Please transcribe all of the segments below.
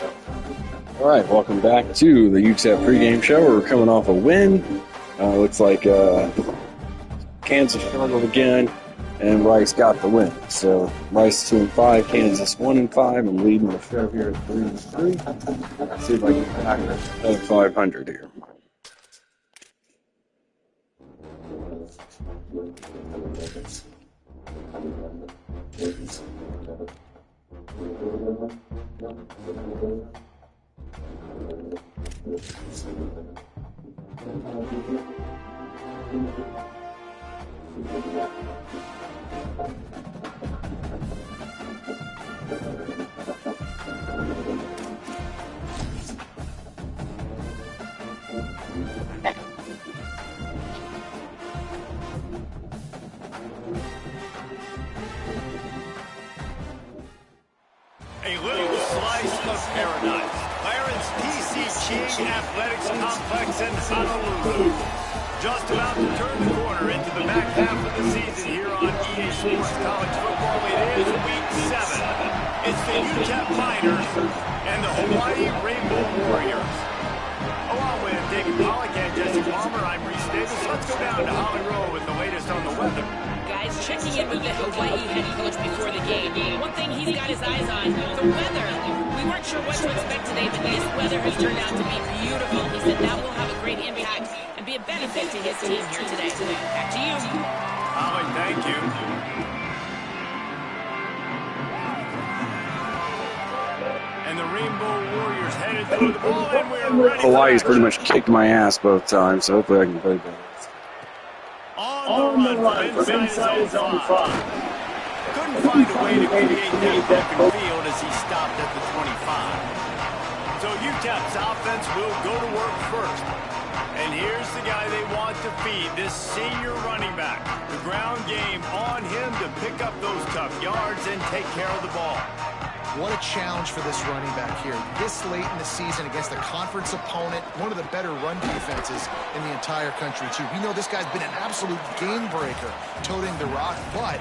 All right, welcome back to the UTEP pregame show. We're coming off a win. Looks like Kansas struggled again, and Rice got the win. So Rice 2-5, Kansas 1-5. I'm leading the show here at 3-3. Let's see if I can get back to 500 here. A little slice of paradise. Clarence T.C. King Athletics Complex in Honolulu. Just about to turn the corner into the back half of the season here on EA Sports College Football. It is Week 7. It's the UTEP Miners and the Hawaii Rainbow Warriors. Along with David Pollock and Jesse Palmer, I'm Reese Davis. Let's go down to Holly Rowe with the latest on the weather. Guys, checking in with the Hawaii head coach before the game. One thing he's got his eyes on, the weather. We weren't sure what to expect today, but this weather has turned out to be beautiful. He said that will have a great impact and be a benefit to his team here today. Back to you. Holly, thank you. And the Rainbow Warriors headed to the ball, and we're ready. Hawaii's pretty much kicked my ass both times, so hopefully I can play better. On the run from inside zone 5. Couldn't find a way to create that open field as he stopped at the 25. So UTEP's offense will go to work first. And here's the guy they want to feed, this senior running back. The ground game on him to pick up those tough yards and take care of the ball. What a challenge for this running back here. This late in the season against a conference opponent, one of the better run defenses in the entire country, too. We know this guy's been an absolute game breaker, toting the rock, but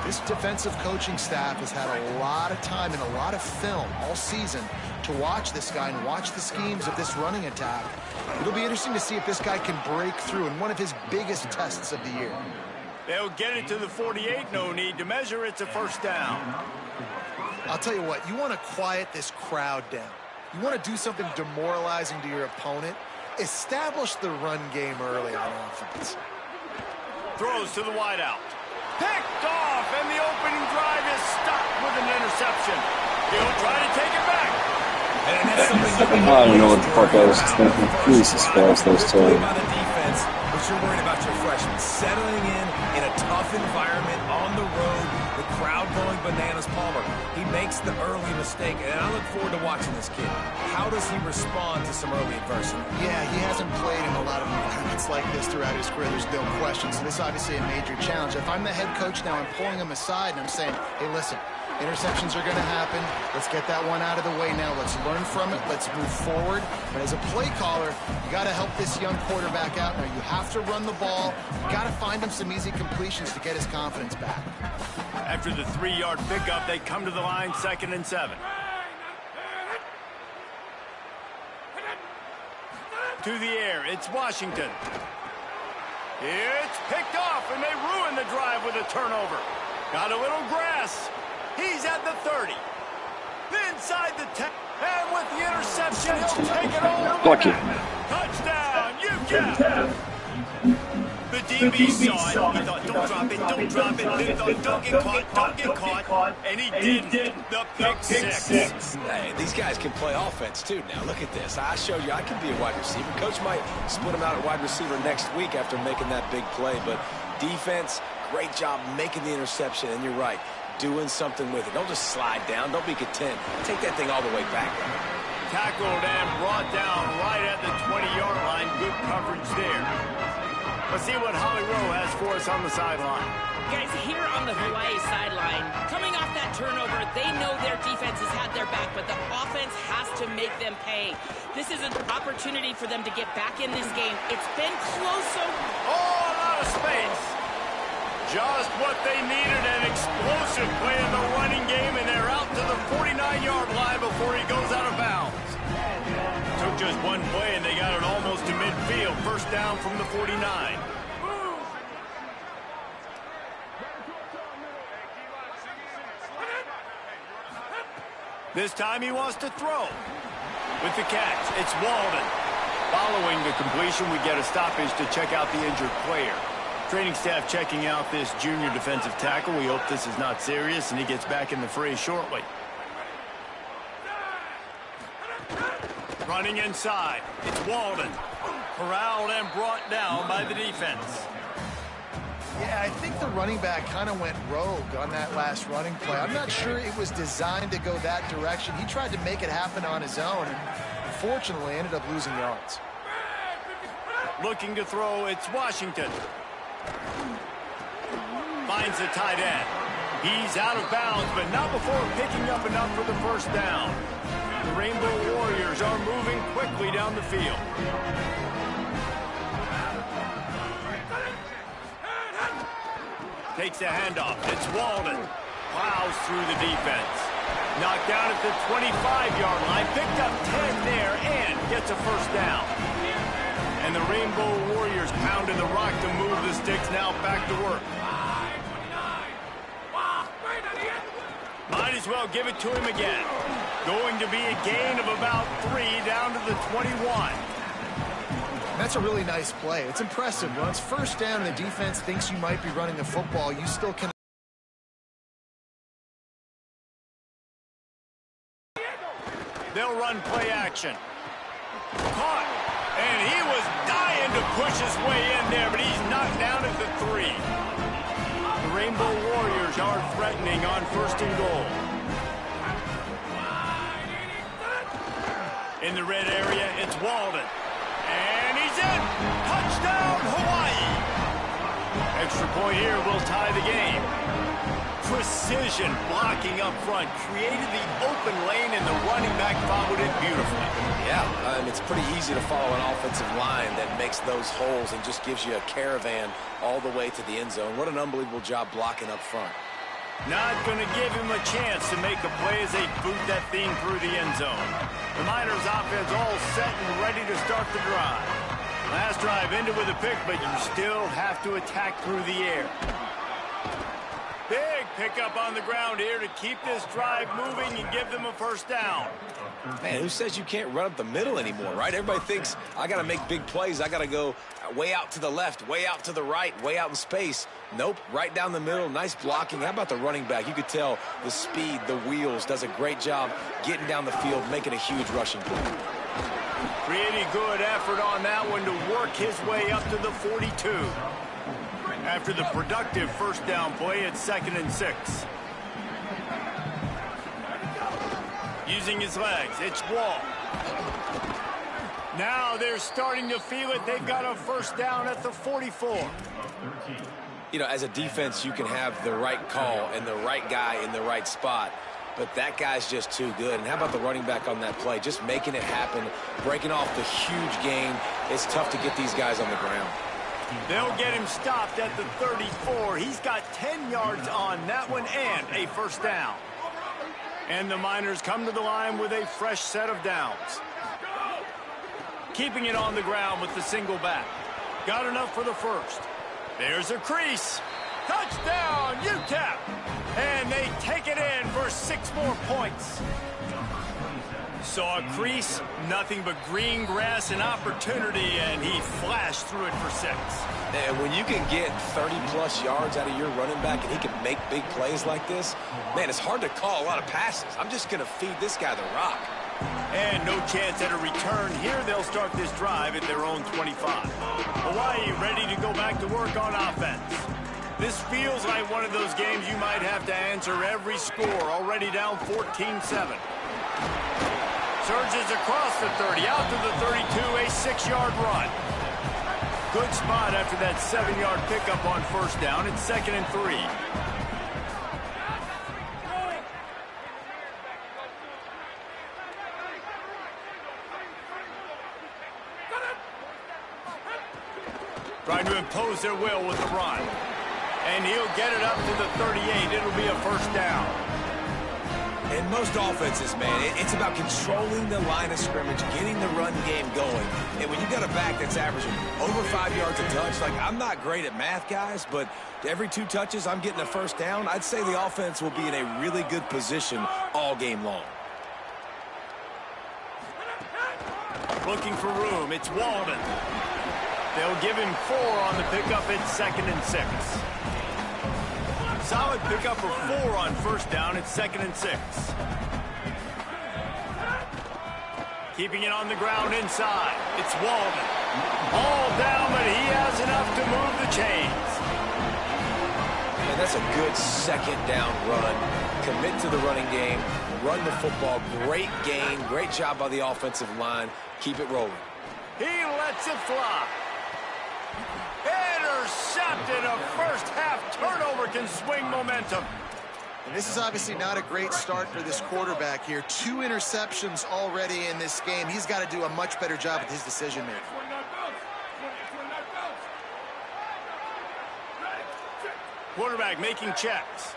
this defensive coaching staff has had a lot of time and a lot of film all season to watch this guy and watch the schemes of this running attack. It'll be interesting to see if this guy can break through in one of his biggest tests of the year. They'll get it to the 48, no need to measure. It's a first down. I'll tell you what, you want to quiet this crowd down. You want to do something demoralizing to your opponent. Establish the run game early on offense. Throws to the wideout. Picked off, and the opening drive is stopped with an interception. He'll try to take it back. I don't know what the fuck I was thinking. Jesus Christ, those two. About the defense, but you're worried about your freshmen settling in a tough environment on the road. The crowd going bananas. Palmer, he makes the early mistake, and I look forward to watching this kid. How does he respond to some early adversity? Yeah, he hasn't played in a lot of environments like this throughout his career. There's no question. So this is obviously a major challenge. If I'm the head coach now, I'm pulling him aside and I'm saying, hey, listen, interceptions are going to happen. Let's get that one out of the way now. Let's learn from it. Let's move forward. But as a play caller, you got to help this young quarterback out. Now, you have to run the ball. You got to find him some easy completions to get his confidence back. After the 3-yard pickup, they come to the line, 2nd and 7. To the air, it's Washington. It's picked off, and they ruin the drive with a turnover. Got a little grass. He's at the 30. Inside the 10. And with the interception, he'll take it all. Lucky. Touchdown, UTEP. The DB saw it. He thought, don't drop it, don't drop it. Then thought, don't get caught. And he did the pick six. Hey, these guys can play offense, too. Now, look at this. I showed you I can be a wide receiver. Coach might split him out at wide receiver next week after making that big play. But defense, great job making the interception. And you're right, doing something with it. Don't just slide down. Don't be content. Take that thing all the way back. Tackled and brought down right at the 20-yard line. Good coverage there. Let's see what Holly Rowe has for us on the sideline. Guys, here on the Hawaii sideline, coming off that turnover, they know their defense has had their back, but the offense has to make them pay. This is an opportunity for them to get back in this game. It's been close so... Oh, a lot of space. Just what they needed, an explosive play in the running game, and they're out to the 49-yard line before he goes out of bounds. just one play, and they got it almost to midfield. First down from the 49. This time he wants to throw. With the catch, it's Walden. Following the completion, we get a stoppage to check out the injured player. Training staff checking out this junior defensive tackle. We hope this is not serious, and he gets back in the fray shortly. Running inside, it's Walden. Corralled and brought down by the defense. Yeah, I think the running back kind of went rogue on that last running play. I'm not sure it was designed to go that direction. He tried to make it happen on his own, and unfortunately ended up losing yards. Looking to throw, it's Washington. Finds the tight end. He's out of bounds, but not before picking up enough for the first down. The Rainbow Warriors are moving quickly down the field. Takes a handoff. It's Walden. Plows through the defense. Knocked down at the 25-yard line. Picked up 10 there and gets a first down. And the Rainbow Warriors pounded the rock to move the sticks. Now back to work. Might as well give it to him again. Going to be a gain of about 3 down to the 21. That's a really nice play. It's impressive. When it's first down and the defense thinks you might be running the football, you still can. They'll run play action. Caught. And he was dying to push his way in there, but he's knocked down at the 3. The Rainbow Warriors are threatening on first and goal. In the red area, it's Walden. And he's in! Touchdown, Hawaii! Extra point here will tie the game. Precision blocking up front created the open lane, and the running back followed it beautifully. Yeah, it's pretty easy to follow an offensive line that makes those holes and just gives you a caravan all the way to the end zone. What an unbelievable job blocking up front. Not going to give him a chance to make a play as they boot that thing through the end zone. The Miners offense all set and ready to start the drive. Last drive ended with a pick, but you still have to attack through the air. Big pickup on the ground here to keep this drive moving and give them a first down. Man, who says you can't run up the middle anymore, right? Everybody thinks I got to make big plays. I got to go way out to the left, way out to the right, way out in space. Nope, right down the middle. Nice blocking. How about the running back? You could tell the speed, the wheels, does a great job getting down the field, making a huge rushing play. Pretty good effort on that one to work his way up to the 42. After the productive first down play, it's 2nd and 6. Using his legs, it's Wall. Now they're starting to feel it. They've got a first down at the 44. You know, as a defense, you can have the right call and the right guy in the right spot, but that guy's just too good. And how about the running back on that play? Just making it happen, breaking off the huge gain. It's tough to get these guys on the ground. They'll get him stopped at the 34. He's got 10 yards on that one and a first down. And the Miners come to the line with a fresh set of downs. Keeping it on the ground with the single back. Got enough for the first. There's a crease. Touchdown, UTEP! And they take it in for 6 more points. Saw a crease, nothing but green grass and opportunity, and he flashed through it for 6. And when you can get 30-plus yards out of your running back and he can make big plays like this, man, it's hard to call a lot of passes. I'm just going to feed this guy the rock. And no chance at a return here. They'll start this drive at their own 25. Hawaii ready to go back to work on offense. This feels like one of those games you might have to answer every score. Already down 14-7. Surges across the 30, out to the 32, a 6-yard run. Good spot after that 7-yard pickup on first down. It's 2nd and 3. Trying to impose their will with the run. And he'll get it up to the 38. It'll be a first down. In most offenses, man, it's about controlling the line of scrimmage, getting the run game going. And when you got a back that's averaging over 5 yards a touch, like, I'm not great at math, guys, but every 2 touches I'm getting a first down, I'd say the offense will be in a really good position all game long. Looking for room, it's Walden. They'll give him 4 on the pickup. It's 2nd and 6. Solid pickup for 4 on first down. It's 2nd and 6. Keeping it on the ground inside. It's Walden. All down, but he has enough to move the chains. And that's a good 2nd down run. Commit to the running game. Run the football. Great gain. Great job by the offensive line. Keep it rolling. He lets it fly. Intercepted. A first-half turnover can swing momentum. And this is obviously not a great start for this quarterback here. 2 interceptions already in this game. He's got to do a much better job with his decision-making. Quarterback making checks.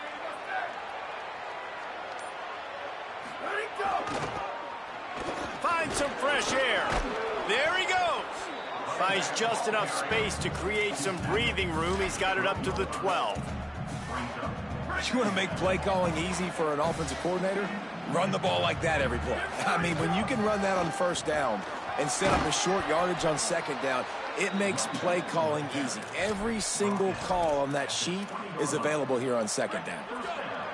Finds some fresh air. There he goes. Finds just enough space to create some breathing room. He's got it up to the 12. You want to make play calling easy for an offensive coordinator? Run the ball like that every play. I mean, when you can run that on first down and set up a short yardage on 2nd down, it makes play calling easy. Every single call on that sheet is available here on 2nd down.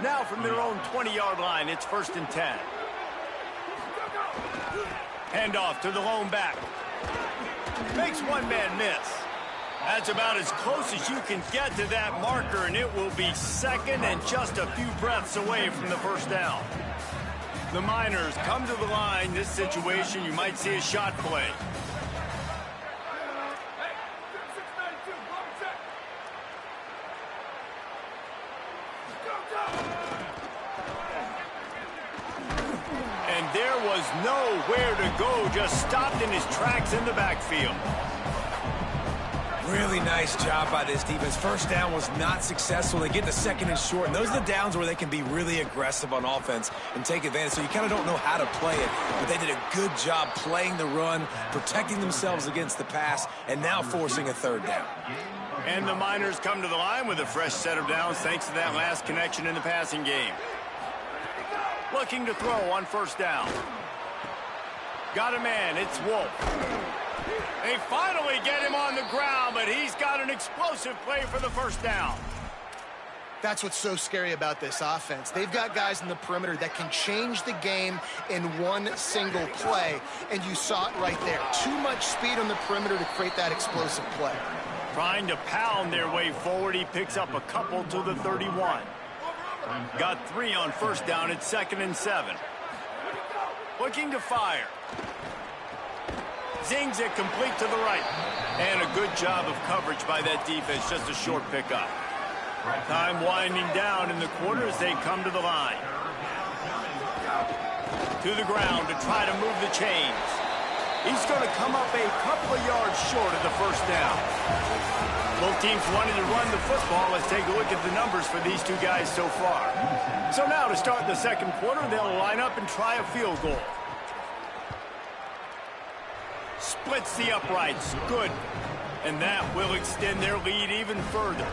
Now from their own 20-yard line, it's 1st and 10. Handoff to the lone back. Makes one man miss. That's about as close as you can get to that marker, and it will be 2nd and just a few breaths away from the first down. The Miners come to the line. This situation, you might see a shot play. And there was nowhere to go, just stopped in his tracks in the backfield. Really nice job by this defense. First down was not successful. They get to 2nd and short, and those are the downs where they can be really aggressive on offense and take advantage. So you kind of don't know how to play it, but they did a good job playing the run, protecting themselves against the pass, and now forcing a 3rd down. And the Miners come to the line with a fresh set of downs thanks to that last connection in the passing game. Looking to throw on first down. Got a man, it's Wolf. They finally get him on the ground, but he's got an explosive play for the first down. That's what's so scary about this offense. They've got guys in the perimeter that can change the game in one single play, and you saw it right there. Too much speed on the perimeter to create that explosive play. Trying to pound their way forward, he picks up a couple to the 31. Got 3 on first down, it's 2nd and 7. Looking to fire. Zings it complete to the right. And a good job of coverage by that defense, just a short pickup. Time winding down in the quarter as they come to the line. To the ground to try to move the chains. He's going to come up a couple of yards short of the first down. Both teams wanted to run the football. Let's take a look at the numbers for these 2 guys so far. So now to start the 2nd quarter, they'll line up and try a field goal. Splits the uprights. Good. And that will extend their lead even further.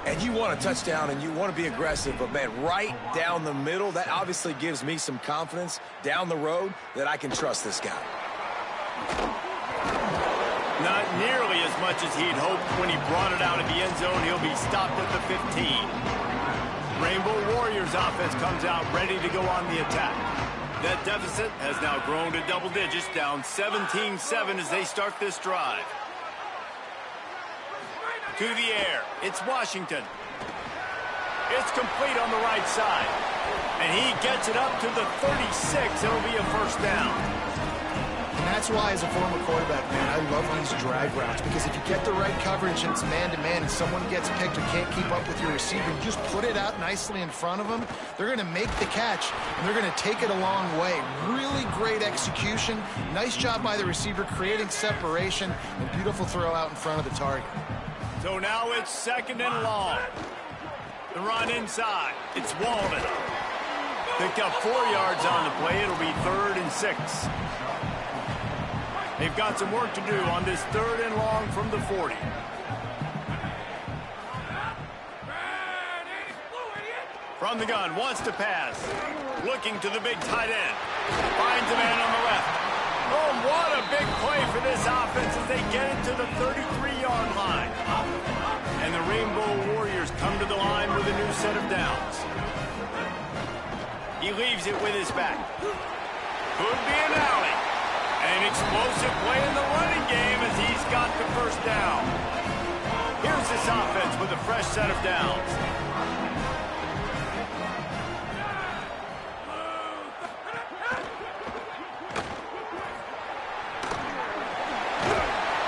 And you want a touchdown and you want to be aggressive, but, man, right down the middle, that obviously gives me some confidence down the road that I can trust this guy. Not nearly as much as he'd hoped when he brought it out of the end zone. He'll be stopped at the 15. Rainbow Warriors offense comes out ready to go on the attack. That deficit has now grown to double digits, down 17-7 as they start this drive. To the air, it's Washington. It's complete on the right side. And he gets it up to the 36. It'll be a first down. And that's why, as a former quarterback, man, I love these drag routes, because if you get the right coverage and it's man-to-man and someone gets picked or can't keep up with your receiver, you just put it out nicely in front of them, they're going to make the catch, and they're going to take it a long way. Really great execution. Nice job by the receiver creating separation, and beautiful throw out in front of the target. So now it's 2nd and long. The run inside. It's Walden. Picked up 4 yards on the play. It'll be 3rd and 6. They've got some work to do on this 3rd and long from the 40. From the gun, wants to pass. Looking to the big tight end. Finds a man on the left. Oh, what a big play for this offense as they get it to the 33-yard line. And the Rainbow Warriors come to the line with a new set of downs. He leaves it with his back. Could be an alley. An explosive play in the running game as he's got the first down. Here's this offense with a fresh set of downs.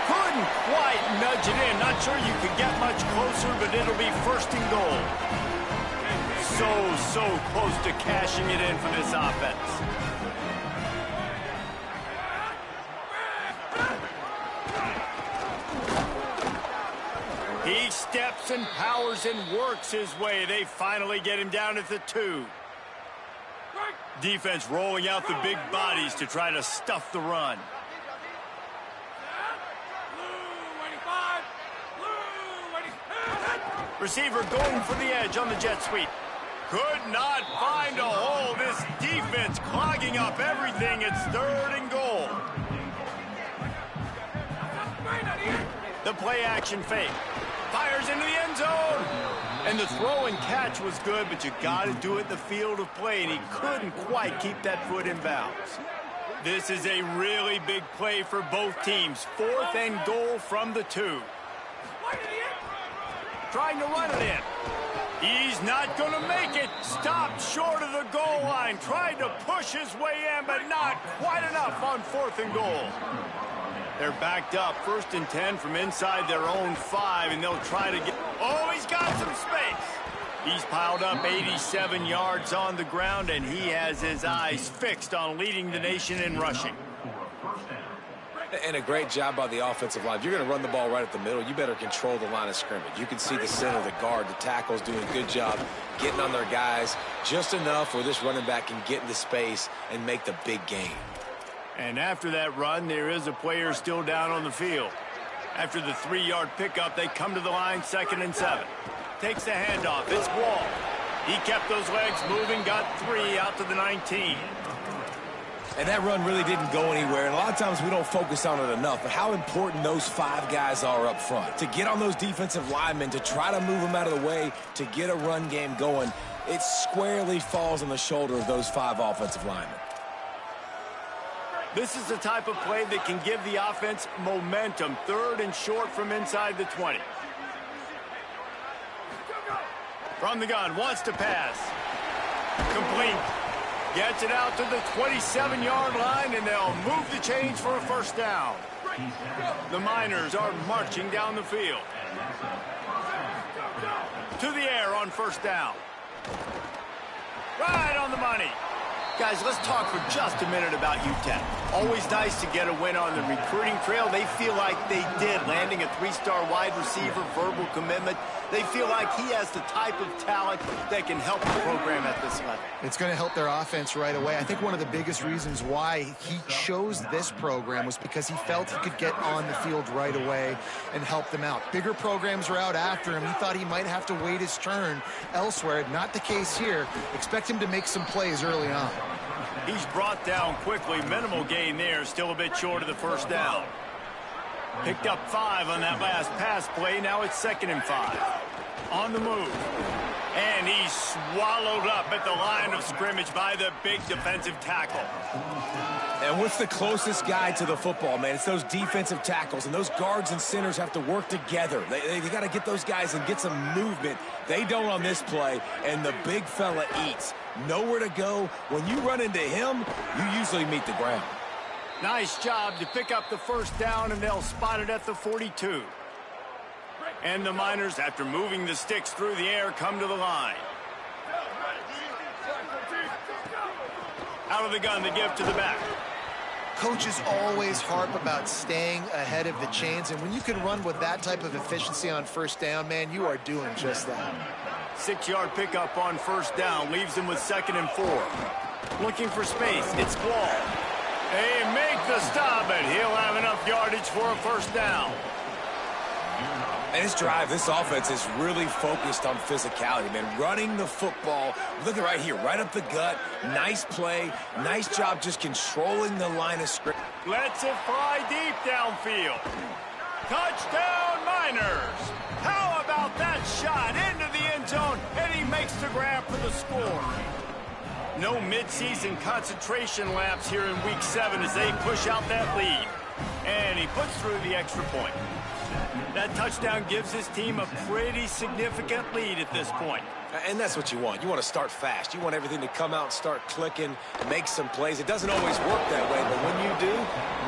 Couldn't quite nudge it in. Not sure you could get much closer, but it'll be 1st and goal. So close to cashing it in for this offense. He steps and powers and works his way. They finally get him down at the 2. Defense rolling out the big bodies to try to stuff the run. Receiver going for the edge on the jet sweep. Could not find a hole. This defense clogging up everything. It's 3rd and goal. The play action fake. Fires into the end zone. And the throw and catch was good, but you got to do it in the field of play, and he couldn't quite keep that foot in bounds. This is a really big play for both teams. 4th and goal from the 2. Trying to run it in. He's not going to make it. Stopped short of the goal line. Tried to push his way in, but not quite enough on 4th and goal. They're backed up. 1st and 10 from inside their own 5, and they'll try to get... Oh, he's got some space. He's piled up 87 yards on the ground, and he has his eyes fixed on leading the nation in rushing. And a great job by the offensive line. If you're going to run the ball right at the middle, you better control the line of scrimmage. You can see the center, the guard, the tackles doing a good job getting on their guys just enough where this running back can get into space and make the big game. And after that run, there is a player still down on the field. After the 3-yard pickup, they come to the line, 2nd and 7. Takes the handoff. It's Wall. He kept those legs moving, got 3 out to the 19. And that run really didn't go anywhere. And a lot of times we don't focus on it enough. But how important those 5 guys are up front. To get on those defensive linemen, to try to move them out of the way, to get a run game going, it squarely falls on the shoulder of those 5 offensive linemen. This is the type of play that can give the offense momentum. 3rd and short from inside the 20. From the gun, wants to pass. Complete. Gets it out to the 27-yard line, and they'll move the chains for a 1st down. The Miners are marching down the field. To the air on 1st down. Right on the money. Guys, let's talk for just a minute about UTEP. Always nice to get a win on the recruiting trail. They feel like they did, landing a 3-star wide receiver, verbal commitment. They feel like he has the type of talent that can help the program at this level. It's going to help their offense right away. I think one of the biggest reasons why he chose this program was because he felt he could get on the field right away and help them out. Bigger programs are out after him. He thought he might have to wait his turn elsewhere. Not the case here. Expect him to make some plays early on. He's brought down quickly. Minimal gain there. Still a bit short of the 1st down. Picked up 5 on that last pass play. Now it's 2nd and 5. On the move. And he's swallowed up at the line of scrimmage by the big defensive tackle. And what's the closest guy to the football, man? It's those defensive tackles, and those guards and centers have to work together. They got to get those guys and get some movement. They don't on this play, and the big fella eats. Nowhere to go. When you run into him, you usually meet the ground. Nice job to pick up the 1st down, and they'll spot it at the 42. And the Miners, after moving the sticks through the air, come to the line. Out of the gun, the give to the back. Coaches always harp about staying ahead of the chains, and when you can run with that type of efficiency on first down, man, you are doing just that. 6-yard pickup on first down leaves him with 2nd and 4. Looking for space. It's Wall. They make the stop, and he'll have enough yardage for a first down. And this drive, this offense is really focused on physicality, man. Running the football, look at right here, right up the gut. Nice play, nice job just controlling the line of scrimmage. Lets it fly deep downfield. Touchdown, Miners. How about that shot into the end zone, and he makes the grab for the score. No midseason concentration laps here in Week 7 as they push out that lead. And he puts through the extra point. That touchdown gives his team a pretty significant lead at this point. And that's what you want. You want to start fast. You want everything to come out and start clicking, make some plays. It doesn't always work that way, but when you do,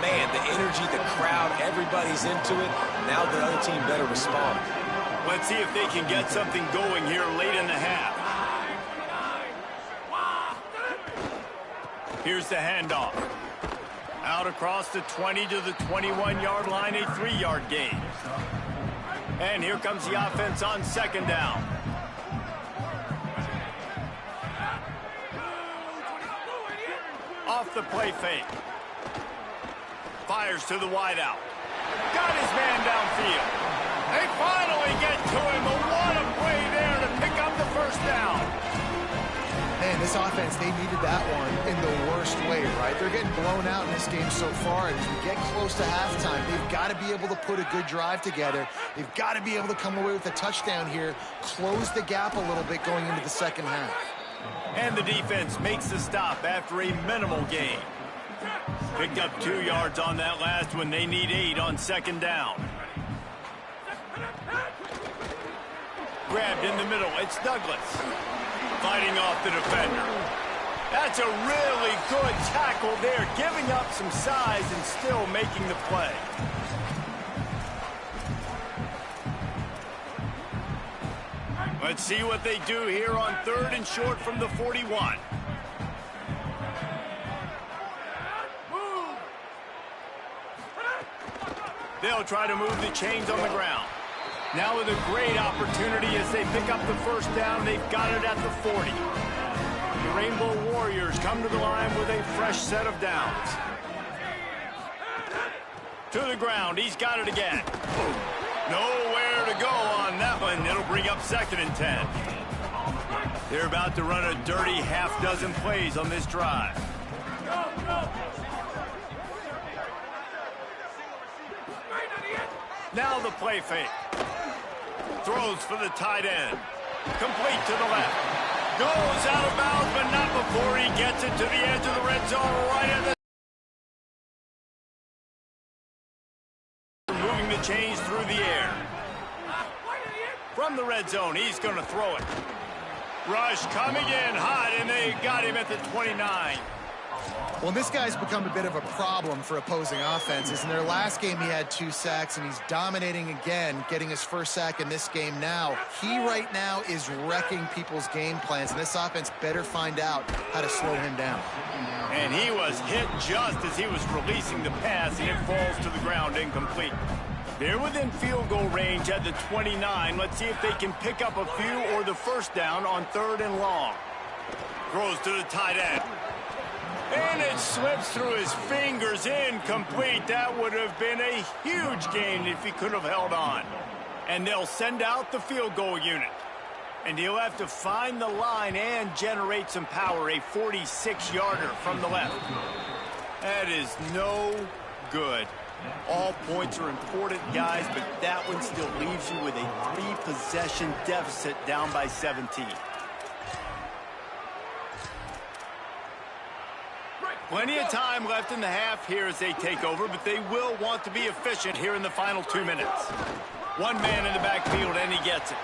man, the energy, the crowd, everybody's into it. Now the other team better respond. Let's see if they can get something going here late in the half. Here's the handoff. Out across the 20 to the 21-yard line, a 3-yard gain. And here comes the offense on 2nd down. Off the play fake. Fires to the wideout. Got his man downfield. They finally get to him. But what a play there to pick up the first down. Man, this offense, they needed that one in the worst way, right? They're getting blown out in this game so far, and as we get close to halftime, they've got to be able to put a good drive together. They've got to be able to come away with a touchdown here, close the gap a little bit going into the second half. And the defense makes the stop after a minimal gain. Picked up 2 yards on that last one. They need 8 on 2nd down. Grabbed in the middle. It's Douglas. Fighting off the defender. That's a really good tackle there, giving up some size and still making the play. Let's see what they do here on 3rd and short from the 41. They'll try to move the chains on the ground. Now with a great opportunity as they pick up the first down. They've got it at the 40. The Rainbow Warriors come to the line with a fresh set of downs. To the ground. He's got it again. Nowhere to go on that one. It'll bring up 2nd and 10. They're about to run a dirty half-dozen plays on this drive. Now the play fake. Throws for the tight end. Complete to the left. Goes out of bounds, but not before he gets it to the edge of the red zone right at the... Moving the chains through the air. From the red zone, he's going to throw it. Rush coming in hot, and they got him at the 29. Well, this guy's become a bit of a problem for opposing offenses. In their last game, he had 2 sacks, and he's dominating again, getting his first sack in this game now. He right now is wrecking people's game plans, and this offense better find out how to slow him down. And he was hit just as he was releasing the pass, and it falls to the ground incomplete. They're within field goal range at the 29. Let's see if they can pick up a few or the first down on 3rd and long. Throws to the tight end. And it slips through his fingers, incomplete. That would have been a huge gain if he could have held on. And they'll send out the field goal unit. And he'll have to find the line and generate some power, a 46-yarder from the left. That is no good. All points are important, guys, but that one still leaves you with a 3-possession deficit down by 17. Plenty of time left in the half here as they take over, but they will want to be efficient here in the final 2 minutes. One man in the backfield, and he gets it.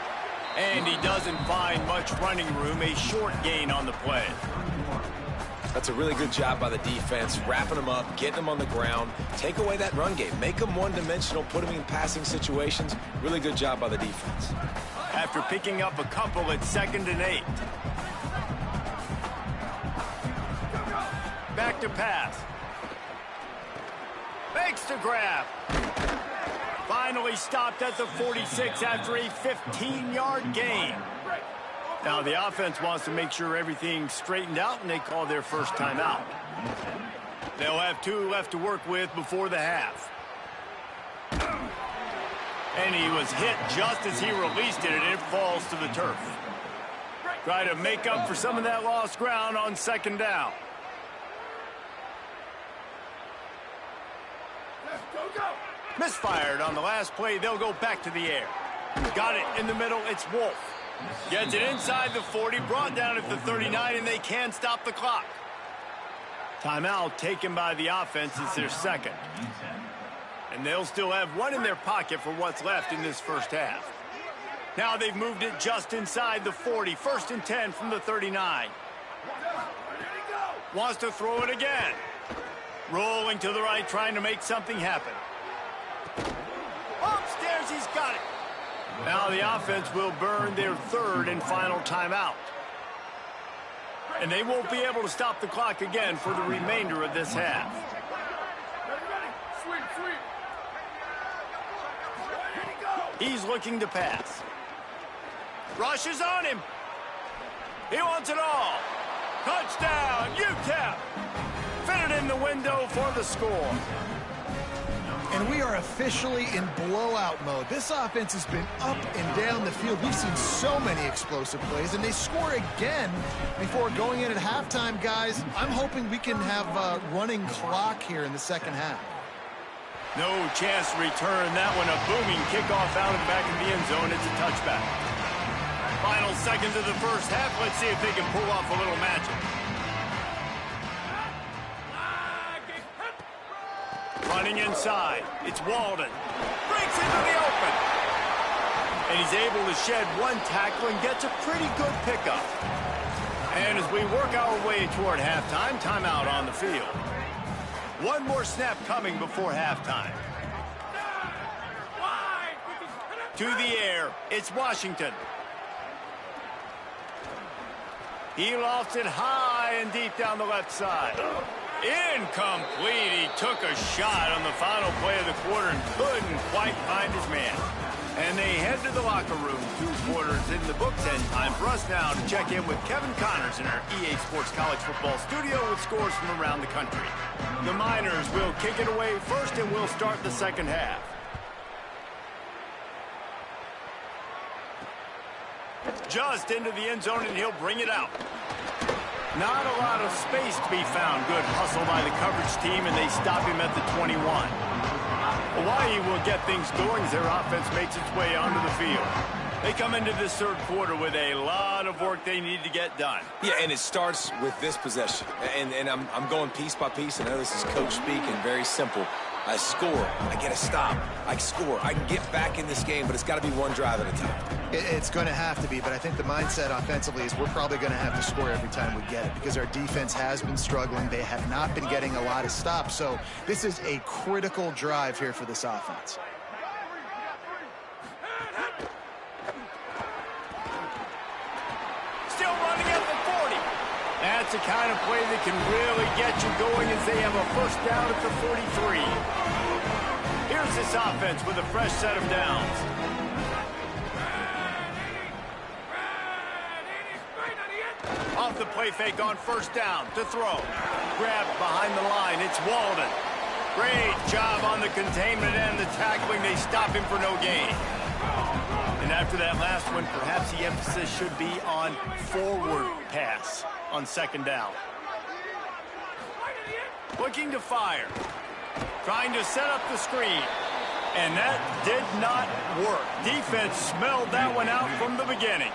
And he doesn't find much running room, a short gain on the play. That's a really good job by the defense, wrapping them up, getting them on the ground, take away that run game, make them one-dimensional, put them in passing situations. Really good job by the defense. After picking up a couple at 2nd and 8. Back to pass. Makes the grab. Finally stopped at the 46 after a 15-yard gain. Now the offense wants to make sure everything's straightened out, and they call their first timeout. They'll have 2 left to work with before the half. And he was hit just as he released it, and it falls to the turf. Try to make up for some of that lost ground on second down. Misfired on the last play. They'll go back to the air. Got it in the middle. It's Wolf. Gets it inside the 40, brought down at the 39, and they can't stop the clock. Timeout taken by the offense. It's their second. And they'll still have 1 in their pocket for what's left in this first half. Now they've moved it just inside the 40. 1st and 10 from the 39. Wants to throw it again. Rolling to the right, trying to make something happen. Upstairs, he's got it. Now the offense will burn their 3rd and final timeout. And they won't be able to stop the clock again for the remainder of this half. He's looking to pass. Rushes on him. He wants it all. Touchdown, UTEP. Fitted in the window for the score. And we are officially in blowout mode. This offense has been up and down the field. We've seen so many explosive plays, and they score again before going in at halftime, guys. I'm hoping we can have a running clock here in the second half. No chance to return that one. A booming kickoff out and back in the end zone. It's a touchback. Final seconds of the first half. Let's see if they can pull off a little magic. Running inside. It's Walden. Breaks into the open. And he's able to shed 1 tackle and gets a pretty good pickup. And as we work our way toward halftime, timeout on the field. 1 more snap coming before halftime. To the air, it's Washington. He lofts it high and deep down the left side. Incomplete. He took a shot on the final play of the quarter and couldn't quite find his man. And they head to the locker room. 2 quarters in the books, and time for us now to check in with Kevin Connors in our EA Sports College Football studio with scores from around the country. The Miners will kick it away first, and we'll start the second half. Just into the end zone, and he'll bring it out. Not a lot of space to be found. Good hustle by the coverage team, and they stop him at the 21. Hawaii will get things going as their offense makes its way onto the field. They come into this 3rd quarter with a lot of work they need to get done. Yeah, and it starts with this possession. And I'm going piece by piece. I know this is coach speak and very simple. I score. I get a stop. I score. I can get back in this game, but it's got to be 1 drive at a time. It's going to have to be, but I think the mindset offensively is we're probably going to have to score every time we get it because our defense has been struggling. They have not been getting a lot of stops, so this is a critical drive here for this offense. Still running at the 40. That's the kind of play that can really get you going as they have a first down at the 43. Here's this offense with a fresh set of downs. Off the play fake on first down to throw. Grabbed behind the line. It's Walden. Great job on the containment and the tackling. They stop him for no gain. And after that last one, perhaps the emphasis should be on forward pass on second down. Looking to fire. Trying to set up the screen. And that did not work. Defense smelled that one out from the beginning.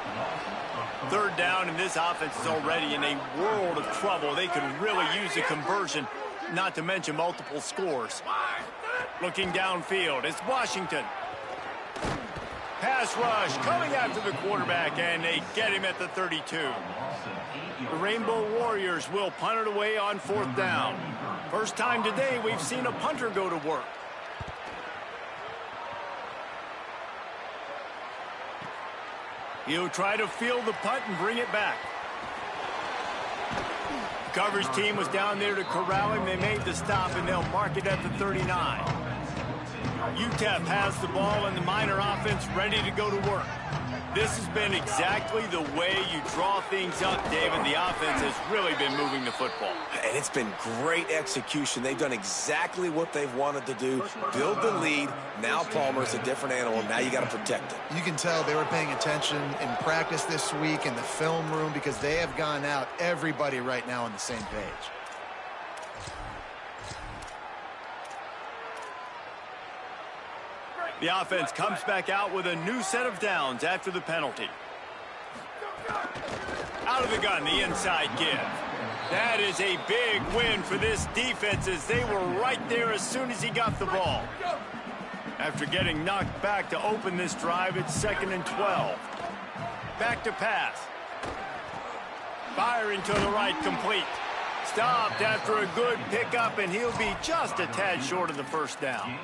3rd down, and this offense is already in a world of trouble. They could really use a conversion, not to mention multiple scores. Looking downfield, it's Washington. Pass rush coming after the quarterback, and they get him at the 32. The Rainbow Warriors will punt it away on 4th down. First time today we've seen a punter go to work. He'll try to field the punt and bring it back. coverage team was down there to corral him. They made the stop, and they'll mark it at the 39. UTEP has the ball, and the Miner offense ready to go to work. This has been exactly the way you draw things up, David. The offense has really been moving the football. And it's been great execution. They've done exactly what they've wanted to do. Build the lead. Now Palmer's a different animal. Now you got to protect it. You can tell they were paying attention in practice this week in the film room because they have gone out, everybody right now on the same page. The offense comes back out with a new set of downs after the penalty. Out of the gun, the inside give. That is a big win for this defense as they were right there as soon as he got the ball. After getting knocked back to open this drive, it's 2nd and 12. Back to pass. Firing to the right, complete. Stopped after a good pickup, and he'll be just a tad short of the first down.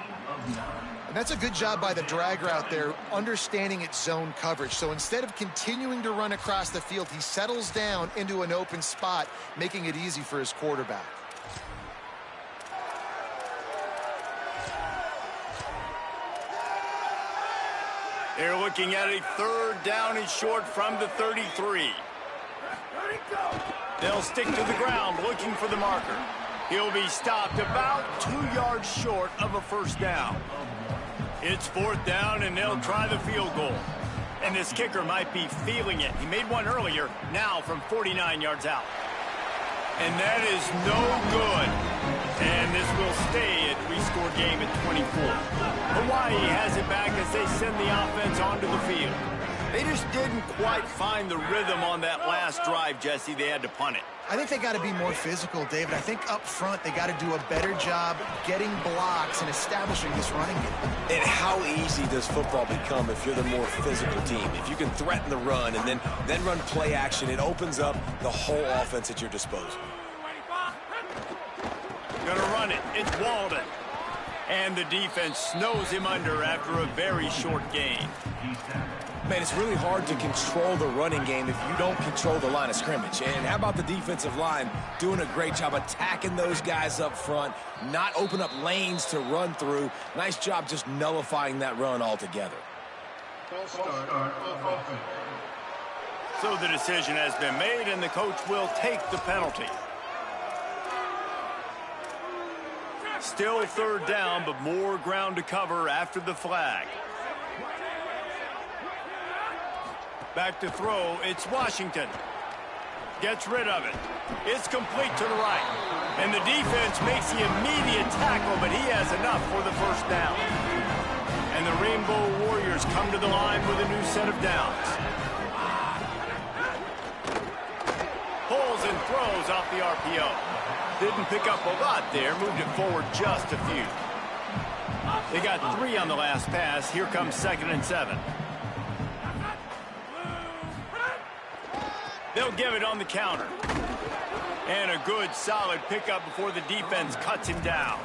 And that's a good job by the drag route there, understanding its zone coverage. So instead of continuing to run across the field, he settles down into an open spot, making it easy for his quarterback. They're looking at a 3rd down and short from the 33. They'll stick to the ground looking for the marker. He'll be stopped about 2 yards short of a first down. It's 4th down, and they'll try the field goal. And this kicker might be feeling it. He made one earlier, now from 49 yards out. And that is no good. And this will stay a 3-score game at 24. Hawaii has it back as they send the offense onto the field. They just didn't quite find the rhythm on that last drive, Jesse. They had to punt it. I think they got to be more physical, David. I think up front they got to do a better job getting blocks and establishing this running game. And how easy does football become if you're the more physical team? If you can threaten the run and then run play action, it opens up the whole offense at your disposal. Gonna run it. It's Walden. And the defense snows him under after a very short gain. Man, it's really hard to control the running game if you don't control the line of scrimmage. And how about the defensive line doing a great job attacking those guys up front, not open up lanes to run through. Nice job just nullifying that run altogether. So the decision has been made, and the coach will take the penalty. Still 3rd down, but more ground to cover after the flag. Back to throw, it's Washington. Gets rid of it. It's complete to the right. And the defense makes the immediate tackle, but he has enough for the first down. And the Rainbow Warriors come to the line with a new set of downs. Pulls and throws off the RPO. Didn't pick up a lot there, moved it forward just a few. They got 3 on the last pass. Here comes 2nd and 7. They'll give it on the counter. And a good, solid pickup before the defense cuts him down.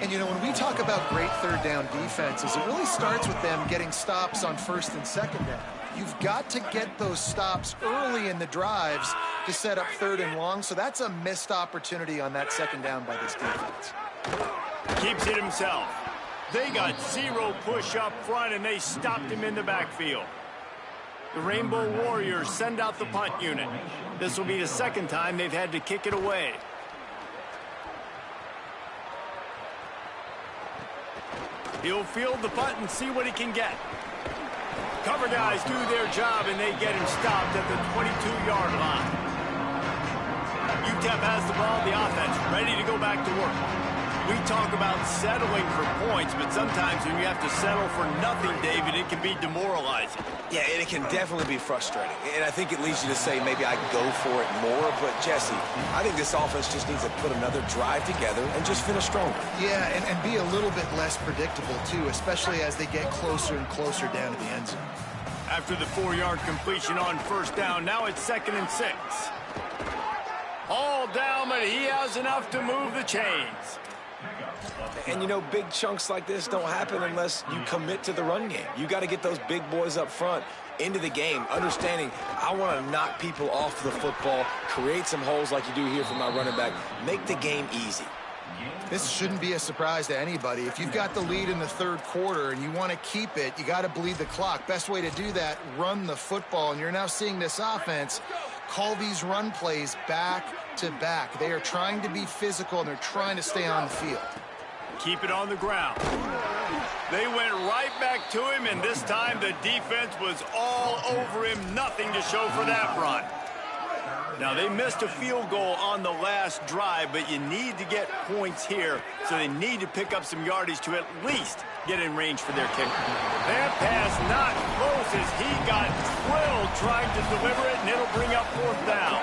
And, you know, when we talk about great 3rd down defenses, it really starts with them getting stops on 1st and 2nd down. You've got to get those stops early in the drives to set up 3rd and long, so that's a missed opportunity on that 2nd down by this defense. Keeps it himself. They got 0 push up front, and they stopped him in the backfield. The Rainbow Warriors send out the punt unit. This will be the 2nd time they've had to kick it away. He'll field the punt and see what he can get. Cover guys do their job, and they get him stopped at the 22-yard line. UTEP has the ball, the offense ready to go back to work. We talk about settling for points, but sometimes when you have to settle for nothing, David, it can be demoralizing. Yeah, and it can definitely be frustrating. And I think it leads you to say maybe I go for it more. But, Jesse, I think this offense just needs to put another drive together and just finish stronger. Yeah, and be a little bit less predictable, too, especially as they get closer and closer down to the end zone. After the 4-yard completion on 1st down, now it's 2nd and 6. All down, but he has enough to move the chains. And, you know, big chunks like this don't happen unless you commit to the run game. You got to get those big boys up front. into the game, understanding I want to knock people off the football, create some holes like you do here for my running back, make the game easy. This shouldn't be a surprise to anybody. If you've got the lead in the third quarter and you want to keep it, you got to bleed the clock. Best way to do that, run the football. And you're now seeing this offense call these run plays back to back. They are trying to be physical, and they're trying to stay on the field. Keep it on the ground. They went right back to him, and this time the defense was all over him. Nothing to show for that run. Now, they missed a field goal on the last drive, but you need to get points here, so they need to pick up some yardage to at least get in range for their kicker. That pass not close as he got drilled trying to deliver it, and it'll bring up fourth down.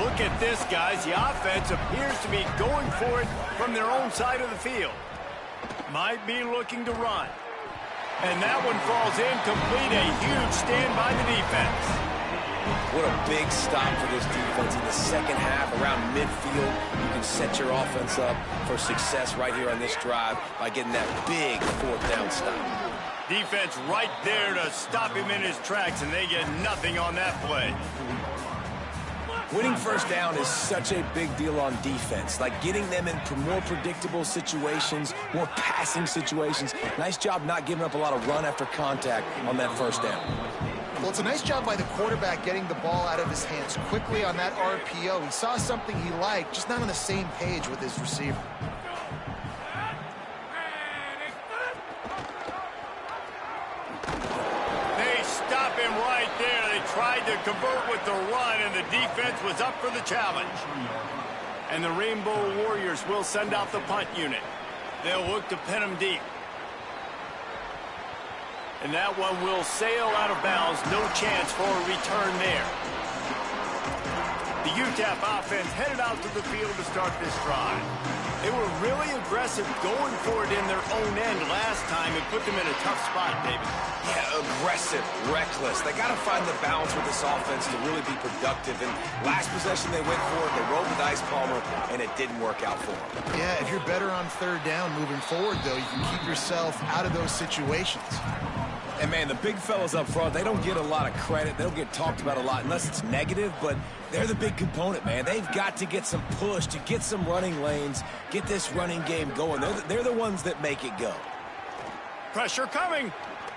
Look at this, guys. The offense appears to be going for it from their own side of the field. Might be looking to run. And that one falls incomplete. A huge stand by the defense. What a big stop for this defense in the second half. Around midfield, you can set your offense up for success right here on this drive by getting that big fourth down stop. Defense right there to stop him in his tracks, and they get nothing on that play. Winning first down is such a big deal on defense, like getting them in more predictable situations, more passing situations. Nice job not giving up a lot of run after contact on that first down. Well, it's a nice job by the quarterback getting the ball out of his hands quickly on that RPO. He saw something he liked, just not on the same page with his receiver. They stop him right there. They tried to convert with the run, and the defense was up for the challenge. And the Rainbow Warriors will send out the punt unit. They'll look to pin him deep. And that one will sail out of bounds. No chance for a return there. The UTEP offense headed out to the field to start this drive. They were really aggressive going for it in their own end last time and put them in a tough spot, David. Yeah, aggressive, reckless. They got to find the balance with this offense to really be productive. And last possession they went for it, they rolled the dice, Palmer, and it didn't work out for them. Yeah, if you're better on third down moving forward, though, you can keep yourself out of those situations. And, man, the big fellas up front, they don't get a lot of credit. They don't get talked about a lot unless it's negative, but they're the big component, man. They've got to get some push, to get some running lanes, get this running game going. They're the ones that make it go. Pressure coming.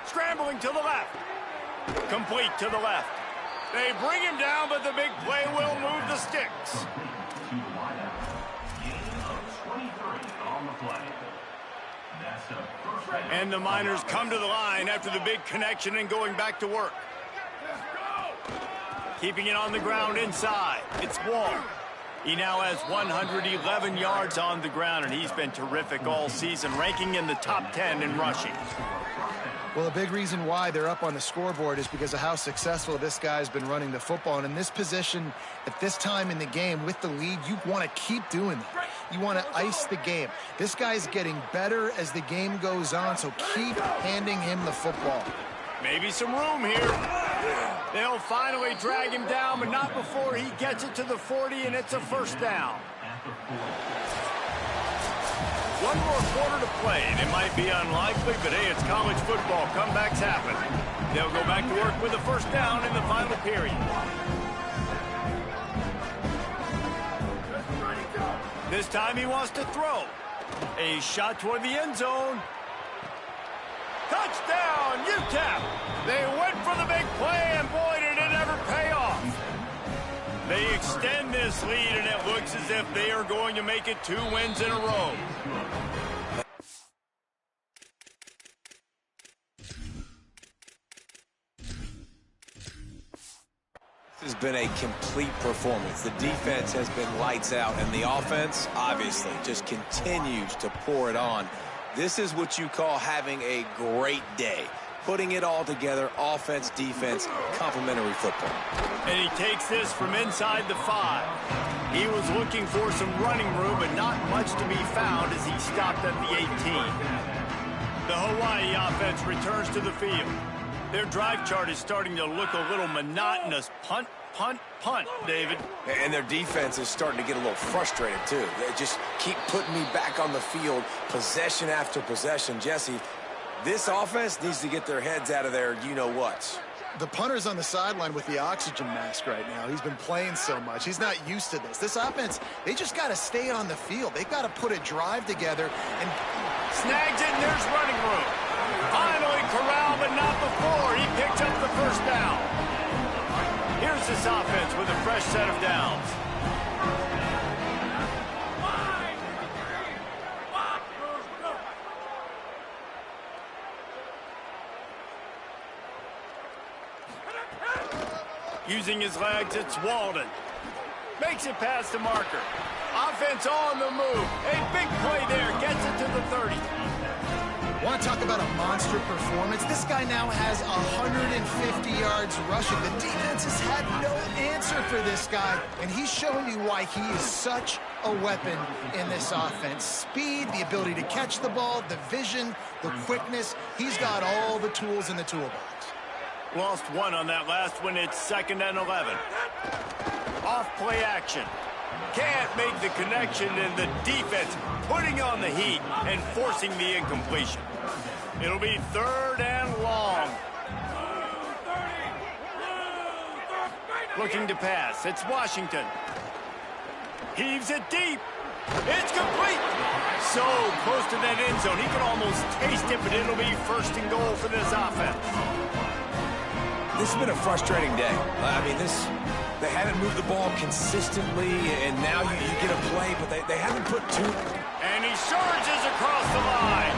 Scrambling to the left. Complete to the left. They bring him down, but the big play will move the sticks. And the Miners come to the line after the big connection and going back to work. Keeping it on the ground inside. It's Wall. He now has 111 yards on the ground, and he's been terrific all season, ranking in the top 10 in rushing. Well, a big reason why they're up on the scoreboard is because of how successful this guy's been running the football. And in this position, at this time in the game, with the lead, you want to keep doing that. You want to ice the game. This guy's getting better as the game goes on, so keep handing him the football. Maybe some room here. They'll finally drag him down, but not before he gets it to the 40, and it's a first down. One more quarter to play, and it might be unlikely, but hey, it's college football. Comebacks happen. They'll go back to work with a first down in the final period. This time he wants to throw. A shot toward the end zone. Touchdown, UTEP! They went for the big play, and boy, did it ever pay off. They extend this lead, and it looks as if they are going to make it 2 wins in a row. This has been a complete performance. The defense has been lights out, and the offense, obviously, just continues to pour it on. This is what you call having a great day. Putting it all together, offense, defense, complementary football. And he takes this from inside the 5. He was looking for some running room, but not much to be found as he stopped at the 18. The Hawaii offense returns to the field. Their drive chart is starting to look a little monotonous. Punt, punt, punt, David. And their defense is starting to get a little frustrated, too. They just keep putting me back on the field, possession after possession. Jesse, this offense needs to get their heads out of their you-know-whats. The punter's on the sideline with the oxygen mask right now. He's been playing so much. He's not used to this. This offense, they just got to stay on the field. They've got to put a drive together. And snags it, and there's running room. Finally corralled, but not before. He picked up the first down. Here's this offense with a fresh set of downs. Using his legs, it's Walden. Makes it past the marker. Offense on the move. A big play there. Gets it to the 30. Want to talk about a monster performance? This guy now has 150 yards rushing. The defense has had no answer for this guy, and he's showing you why he is such a weapon in this offense. Speed, the ability to catch the ball, the vision, the quickness. He's got all the tools in the toolbox. Lost one on that last one. It's 2nd and 11. Off play action. Can't make the connection, and the defense putting on the heat and forcing the incompletion. It'll be 3rd and long. Looking to pass. It's Washington. Heaves it deep. It's complete. So close to that end zone. He can almost taste it, but it'll be 1st and goal for this offense. This has been a frustrating day. I mean, they haven't moved the ball consistently, and now you get a play, but they haven't put two. And he surges across the line.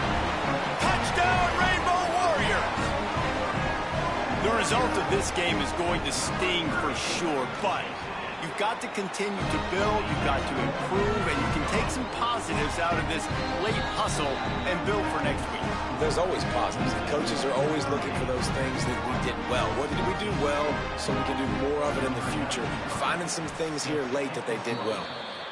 Touchdown, Rainbow Warrior. The result of this game is going to sting for sure, but you've got to continue to build, you've got to improve, and you can take some positives out of this late hustle and build for next week. There's always positives. The coaches are always looking for those things that we did well. What did we do well so we can do more of it in the future? Finding some things here late that they did well.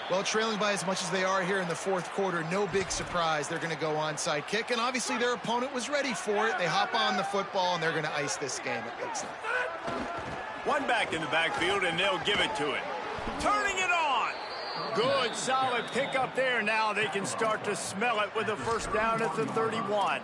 Well, trailing by as much as they are here in the 4th quarter, no big surprise. They're going to go onside kick, and obviously their opponent was ready for it. They hop on the football, and they're going to ice this game, it looks like. One back in the backfield, and they'll give it to it. Turning it on. Good, solid pickup there. Now they can start to smell it with a 1st down at the 31.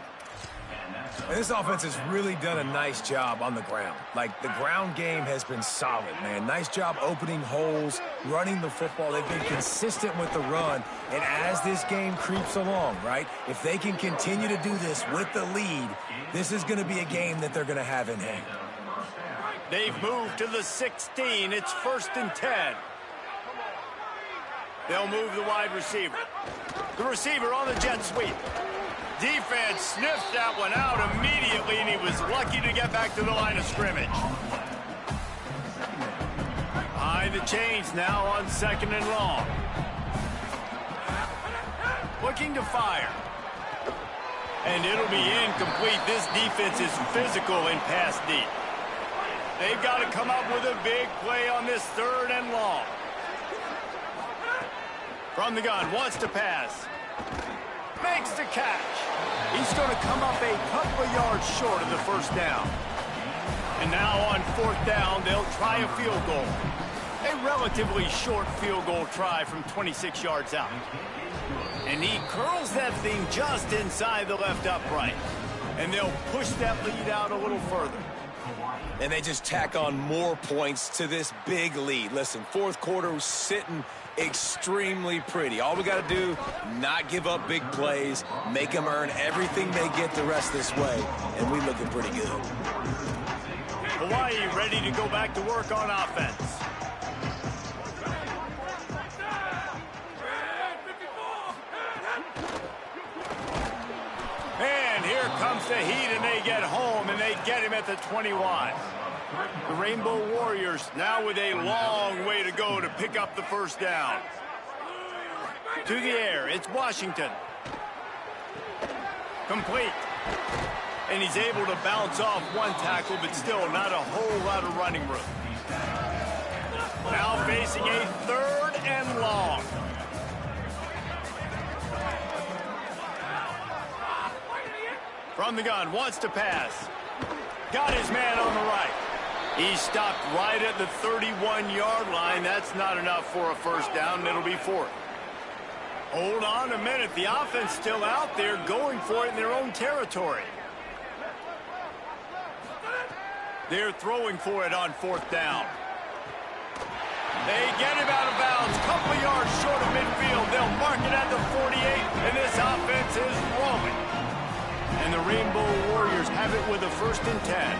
And this offense has really done a nice job on the ground. Like, the ground game has been solid, man. Nice job opening holes, running the football. They've been consistent with the run. And as this game creeps along, right, if they can continue to do this with the lead, this is going to be a game that they're going to have in hand. They've moved to the 16. It's 1st and 10. They'll move the wide receiver. The receiver on the jet sweep. Defense sniffed that one out immediately, and he was lucky to get back to the line of scrimmage. Behind the chains now on 2nd and long. Looking to fire. And it'll be incomplete. This defense is physical and pass deep. They've got to come up with a big play on this 3rd and long. From the gun, wants to pass. Makes the catch. He's going to come up a couple of yards short of the 1st down. And now on 4th down, they'll try a field goal. A relatively short field goal try from 26 yards out. And he curls that thing just inside the left upright. And they'll push that lead out a little further. And they just tack on more points to this big lead. Listen, 4th quarter was sitting extremely pretty. All we got to do, not give up big plays, make them earn everything they get the rest this way, and we looking pretty good. Hawaii ready to go back to work on offense. And here comes the heat, and they get home, and they get him at the 21. The Rainbow Warriors now with a long way to go to pick up the 1st down. To the air, it's Washington. Complete. And he's able to bounce off one tackle, but still not a whole lot of running room. Now facing a 3rd and long. From the gun, wants to pass. Got his man on the right. He stopped right at the 31-yard line. That's not enough for a 1st down. It'll be 4th. Hold on a minute. The offense still out there going for it in their own territory. They're throwing for it on 4th down. They get him out of bounds, couple of yards short of midfield. They'll mark it at the 48, and this offense is rolling. And the Rainbow Warriors have it with a 1st and 10.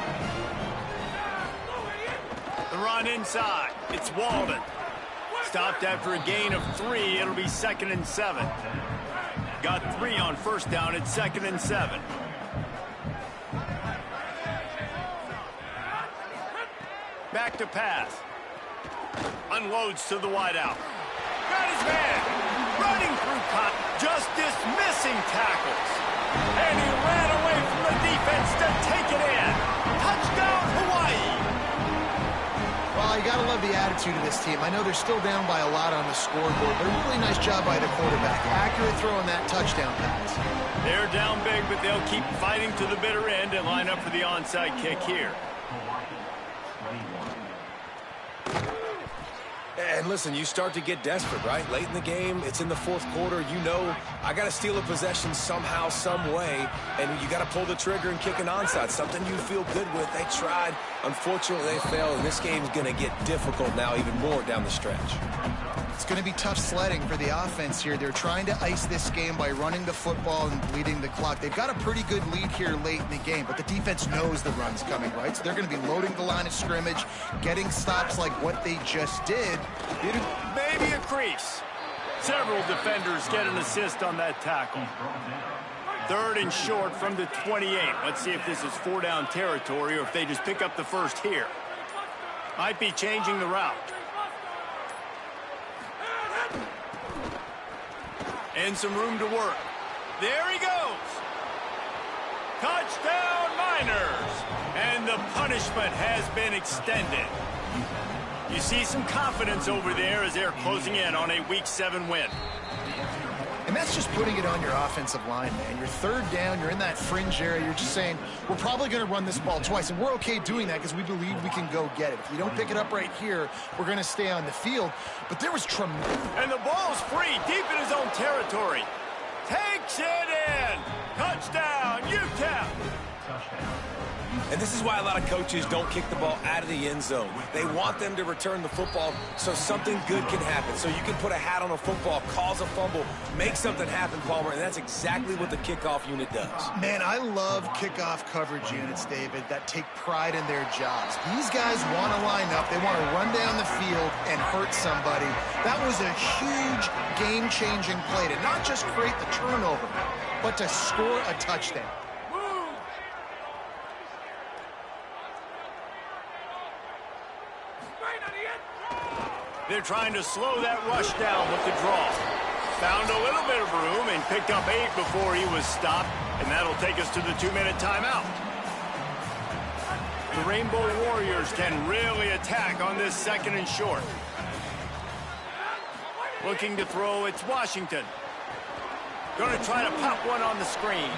The run inside. It's Walden. Stopped after a gain of 3. It'll be 2nd and 7. Got 3 on 1st down. It's 2nd and 7. Back to pass. Unloads to the wideout. Got his man. Running through just dismissing tackles. And he ran away from the defense to take it in. Touchdown, Hawaii. Well, you got to love the attitude of this team. I know they're still down by a lot on the scoreboard, but a really nice job by the quarterback. Accurate throw on that touchdown pass. They're down big, but they'll keep fighting to the bitter end and line up for the onside kick here. And listen, you start to get desperate, right? Late in the game, it's in the 4th quarter. You know, I got to steal a possession somehow, some way, and you got to pull the trigger and kick an onside, something you feel good with. They tried. Unfortunately, they failed, and this game's going to get difficult now even more down the stretch. It's going to be tough sledding for the offense here. They're trying to ice this game by running the football and bleeding the clock. They've got a pretty good lead here late in the game, but the defense knows the run's coming, right? So they're going to be loading the line of scrimmage, getting stops like what they just did. Maybe a crease. Several defenders get an assist on that tackle. 3rd and short from the 28. Let's see if this is 4-down territory or if they just pick up the 1st here. Might be changing the route. And some room to work. There he goes. Touchdown, Miners. And the punishment has been extended. You see some confidence over there as they're closing in on a Week 7 win. And that's just putting it on your offensive line, man. You're 3rd down, you're in that fringe area, you're just saying, we're probably going to run this ball twice, and we're okay doing that because we believe we can go get it. If we don't pick it up right here, we're going to stay on the field. But there was tremendous... And the ball's free, deep in his own territory. Takes it in. Touchdown, UTEP. And this is why a lot of coaches don't kick the ball out of the end zone. They want them to return the football so something good can happen. So you can put a hat on a football, cause a fumble, make something happen, Palmer, and that's exactly what the kickoff unit does. Man, I love kickoff coverage units, David, that take pride in their jobs. These guys want to line up. They want to run down the field and hurt somebody. That was a huge game-changing play to not just create the turnover, but to score a touchdown. They're trying to slow that rush down with the draw. Found a little bit of room and picked up 8 before he was stopped, and that'll take us to the 2-minute timeout. The Rainbow Warriors can really attack on this 2nd and short. Looking to throw, it's Washington. Going to try to pop one on the screen.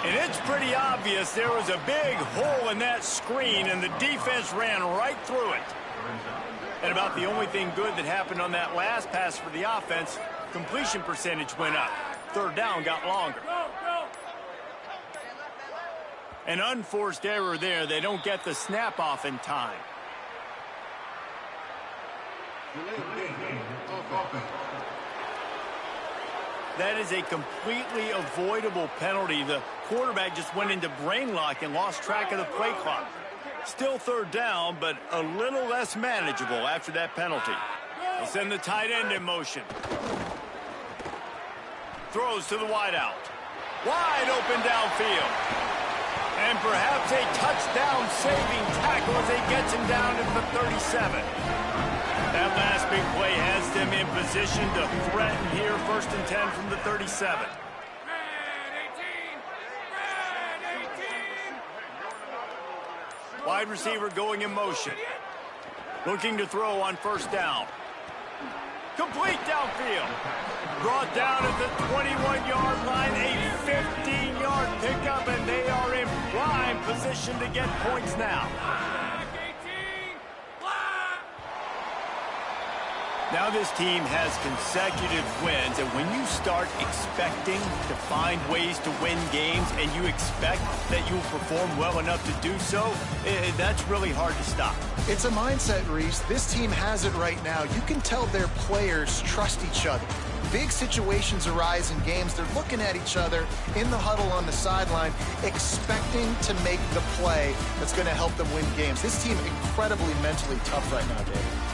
And it's pretty obvious there was a big hole in that screen, and the defense ran right through it. And about the only thing good that happened on that last pass for the offense, completion percentage went up. 3rd down got longer. An unforced error there. They don't get the snap off in time. That is a completely avoidable penalty. The quarterback just went into brain lock and lost track of the play clock. Still 3rd down, but a little less manageable after that penalty. They'll send the tight end in motion. Throws to the wideout. Wide open downfield. And perhaps a touchdown-saving tackle as he gets him down to the 37. That last big play has them in position to threaten here. 1st and 10 from the 37. Wide receiver going in motion. Looking to throw on 1st down. Complete downfield. Brought down at the 21-yard line. A 15-yard pickup, and they are in prime position to get points now. Now this team has consecutive wins, and when you start expecting to find ways to win games and you expect that you'll perform well enough to do so, that's really hard to stop. It's a mindset, Reese. This team has it right now. You can tell their players trust each other. Big situations arise in games. They're looking at each other in the huddle on the sideline, expecting to make the play that's going to help them win games. This team incredibly mentally tough right now, David.